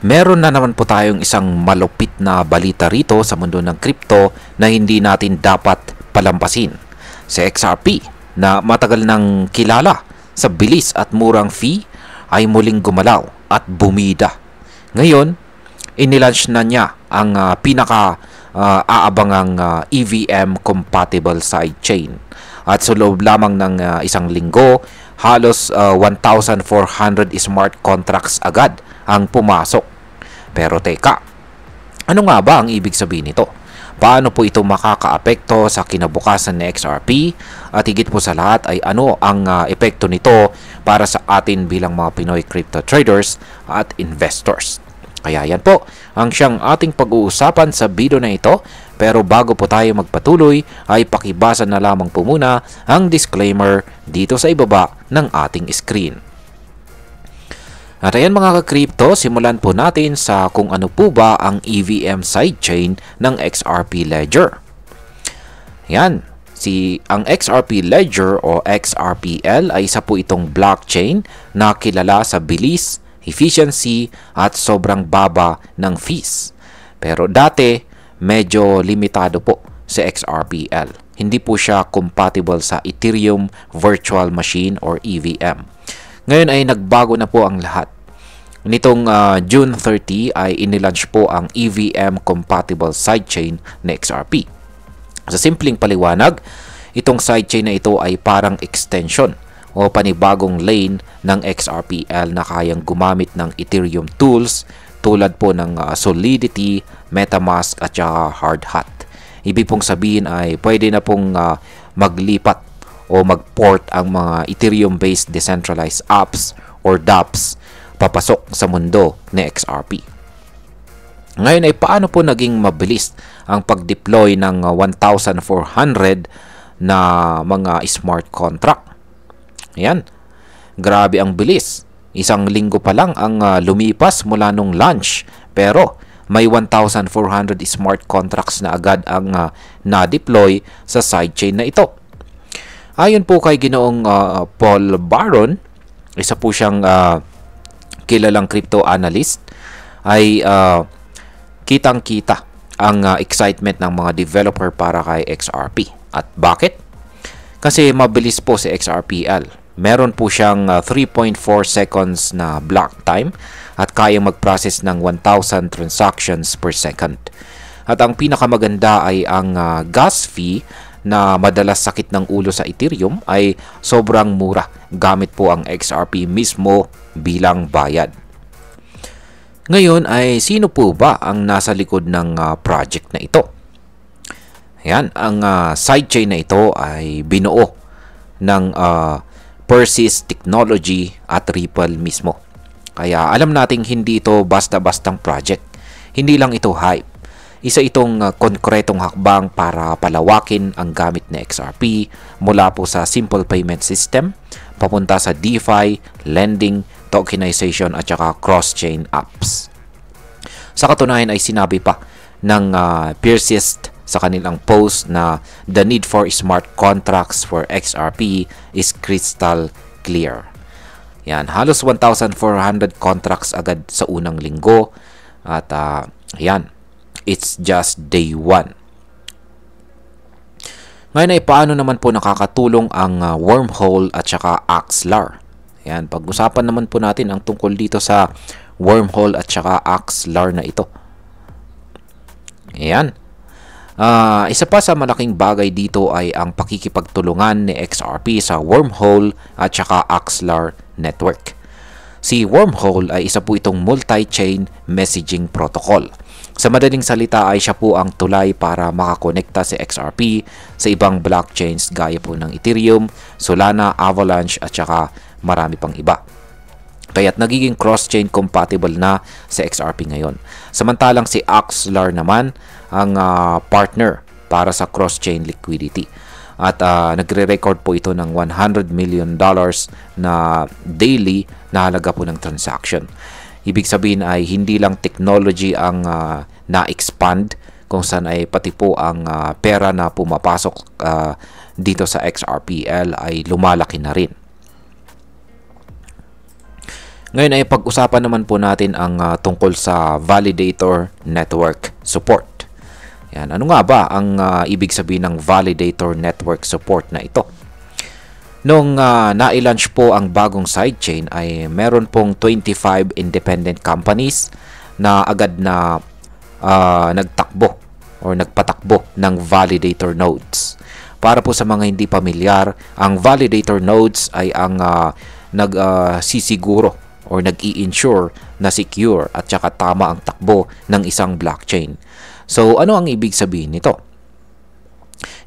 Meron na naman po tayong isang malupit na balita rito sa mundo ng crypto na hindi natin dapat palampasin. Si XRP na matagal nang kilala sa bilis at murang fee ay muling gumalaw at bumida. Ngayon, inilaunch na niya ang aabangang EVM compatible sidechain. At sa loob lamang ng isang linggo, halos 1,400 smart contracts agad ang pumasok. Pero teka, ano nga ba ang ibig sabihin nito? Paano po ito makakaapekto sa kinabukasan ni XRP? At higit po sa lahat ay ano ang epekto nito para sa atin bilang mga Pinoy crypto traders at investors? Kaya yan po ang siyang ating pag-uusapan sa video na ito. Pero bago po tayo magpatuloy ay pakibasa na lamang po muna ang disclaimer dito sa ibaba ng ating screen. At ayan mga ka-crypto, simulan po natin sa kung ano po ba ang EVM sidechain ng XRP Ledger. Yan, ang XRP Ledger o XRPL ay isa po itong blockchain na kilala sa bilis, efficiency at sobrang baba ng fees. Pero dati, medyo limitado po sa XRPL. Hindi po siya compatible sa Ethereum Virtual Machine or EVM. Ngayon ay nagbago na po ang lahat. Nitong June 30 ay inilaunch po ang EVM compatible sidechain na XRP. Sa simpleng paliwanag, itong sidechain na ito ay parang extension o panibagong lane ng XRPL na kayang gumamit ng Ethereum tools tulad po ng Solidity, MetaMask at saka Hardhat. Ibig pong sabihin ay pwede na pong maglipat o mag-port ang mga Ethereum-based decentralized apps or dApps papasok sa mundo ni XRP. Ngayon ay paano po naging mabilis ang pag-deploy ng 1,400 na mga smart contract? Ayan, grabe ang bilis. Isang linggo pa lang ang lumipas mula nung launch, pero may 1,400 smart contracts na agad ang na-deploy sa sidechain na ito. Ayon po kay Ginoong Paul Baron, isa po siyang kilalang crypto analyst, ay kitang-kita ang excitement ng mga developer para kay XRP. At bakit? Kasi mabilis po si XRPL. Meron po siyang 3.4 seconds na block time at kayang mag-process ng 1,000 transactions per second. At ang pinakamaganda ay ang gas fee na madalas sakit ng ulo sa Ethereum ay sobrang mura gamit po ang XRP mismo bilang bayad. Ngayon ay sino po ba ang nasa likod ng project na ito? Ayan, ang sidechain na ito ay binuo ng Persis Technology at Ripple mismo. Kaya alam nating hindi ito basta-bastang project. Hindi lang ito hype. Isa itong konkretong hakbang para palawakin ang gamit ng XRP mula po sa simple payment system papunta sa DeFi, lending, tokenization at saka cross-chain apps. Sa katunayan ay sinabi pa ng Persist sa kanilang post na the need for smart contracts for XRP is crystal clear. Yan, halos 1,400 contracts agad sa unang linggo at yan, it's just day 1. Ngayon ay paano naman po nakakatulong ang wormhole at saka Axlar? Yan, pag-usapan naman po natin ang tungkol dito sa wormhole at saka Axlar na ito. Yan. Isa pa sa malaking bagay dito ay ang pakikipagtulungan ni XRP sa Wormhole at saka Axlar network. Si Wormhole ay isa po itong multi-chain messaging protocol. Sa madaling salita ay siya po ang tulay para makakonekta si XRP sa ibang blockchains gaya po ng Ethereum, Solana, Avalanche at saka marami pang iba. Kaya't nagiging cross-chain compatible na si XRP ngayon. Samantalang si Axlar naman ang partner para sa cross-chain liquidity. At nagre-record po ito ng $100 million na daily na halaga po ng transaction. Ibig sabihin ay hindi lang technology ang na-expand, kung saan ay pati po ang pera na pumapasok dito sa XRPL ay lumalaki na rin. Ngayon ay pag-usapan naman po natin ang tungkol sa validator network support. Yan, ano nga ba ang ibig sabihin ng validator network support na ito? Nung na-launch po ang bagong sidechain ay meron pong 25 independent companies na agad na nagtakbo or nagpatakbo ng validator nodes. Para po sa mga hindi pamilyar, ang validator nodes ay ang nagsisiguro or nag-i-ensure na secure at saka tama ang takbo ng isang blockchain. So, ano ang ibig sabihin nito?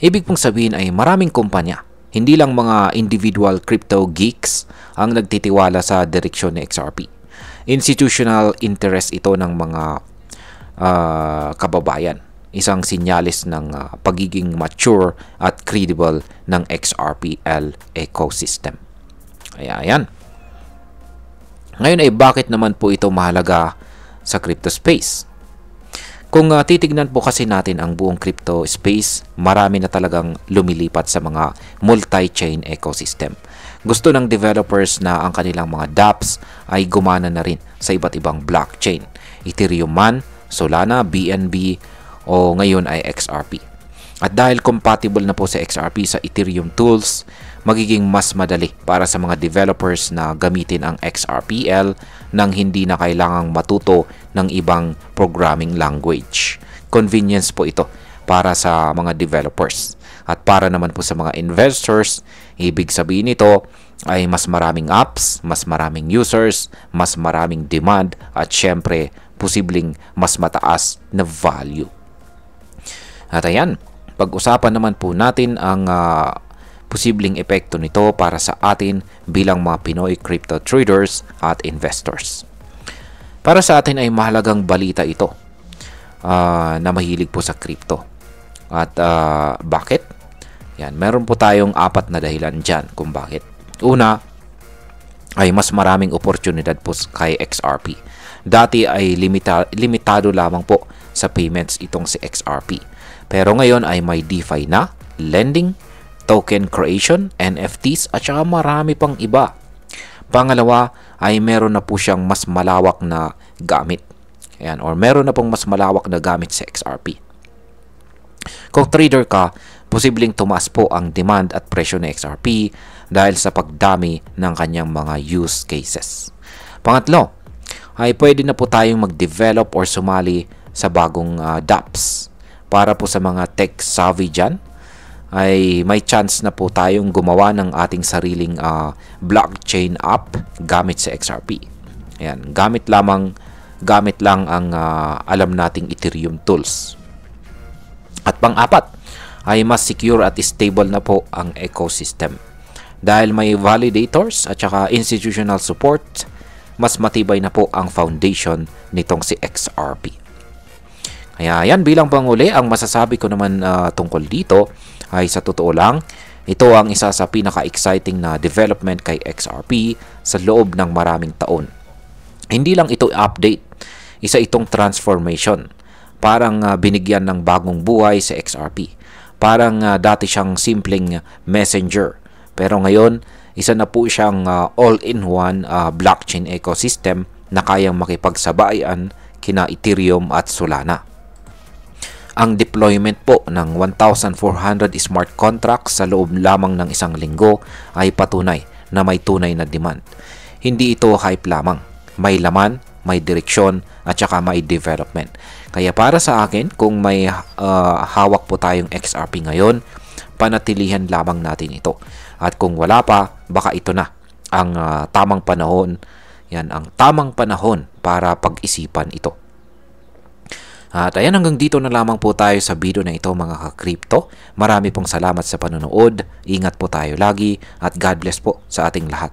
Ibig pong sabihin ay maraming kumpanya, hindi lang mga individual crypto geeks ang nagtitiwala sa direksyon ni XRP. Institutional interest ito ng mga kababayan. Isang sinyalis ng pagiging mature at credible ng XRPL ecosystem. Ayan. Ngayon ay bakit naman po ito mahalaga sa crypto space? Kung titignan po kasi natin ang buong crypto space, marami na talagang lumilipat sa mga multi-chain ecosystem. Gusto ng developers na ang kanilang mga dApps ay gumana na rin sa iba't ibang blockchain. Ethereum man, Solana, BNB, o ngayon ay XRP. At dahil compatible na po sa XRP sa Ethereum tools, magiging mas madali para sa mga developers na gamitin ang XRPL nang hindi na kailangang matuto ng ibang programming language. Convenience po ito para sa mga developers. At para naman po sa mga investors, ibig sabihin nito ay mas maraming apps, mas maraming users, mas maraming demand, at syempre, posibleng mas mataas na value. At ayan, pag-usapan naman po natin ang posibleng epekto nito para sa atin bilang mga Pinoy crypto traders at investors. Para sa atin ay mahalagang balita ito na mahilig po sa crypto. At bakit? Yan, meron po tayong 4 na dahilan dyan kung bakit. Una, ay mas maraming oportunidad po kay XRP. Dati ay limitado lamang po sa payments itong si XRP. Pero ngayon ay may DeFi na, lending, token creation, NFTs, at saka marami pang iba. Pangalawa ay meron na po siyang mas malawak na gamit. Ayan, or meron na pong mas malawak na gamit sa XRP. Kung trader ka, posibleng tumaas po ang demand at presyo ng XRP dahil sa pagdami ng kanyang mga use cases. Pangatlo, ay pwede na po tayong mag-develop or sumali sa bagong dApps. Para po sa mga tech savvy dyan, ay may chance na po tayong gumawa ng ating sariling blockchain app gamit sa XRP. Ayan, gamit lang ang alam nating Ethereum tools. At pang-apat, ay mas secure at stable na po ang ecosystem. Dahil may validators at saka institutional support, mas matibay na po ang foundation nitong si XRP. Kaya yan, bilang panguli, ang masasabi ko naman tungkol dito ay sa totoo lang, ito ang isa sa pinaka-exciting na development kay XRP sa loob ng maraming taon. Hindi lang ito update, isa itong transformation. Parang binigyan ng bagong buhay sa XRP. Parang dati siyang simpleng messenger. Pero ngayon, isa na po siyang all-in-one blockchain ecosystem na kayang makipagsabayan kina Ethereum at Solana. Ang deployment po ng 1,400 smart contracts sa loob lamang ng isang linggo ay patunay na may tunay na demand. Hindi ito hype lamang. May laman, may direksyon, at saka may development. Kaya para sa akin, kung may hawak po tayong XRP ngayon, panatilihan lamang natin ito. At kung wala pa, baka ito na ang tamang panahon. Yan ang tamang panahon para pag-isipan ito. At ayan, hanggang dito na lamang po tayo sa video na ito mga ka-crypto. Marami pong salamat sa panonood. Ingat po tayo lagi at God bless po sa ating lahat.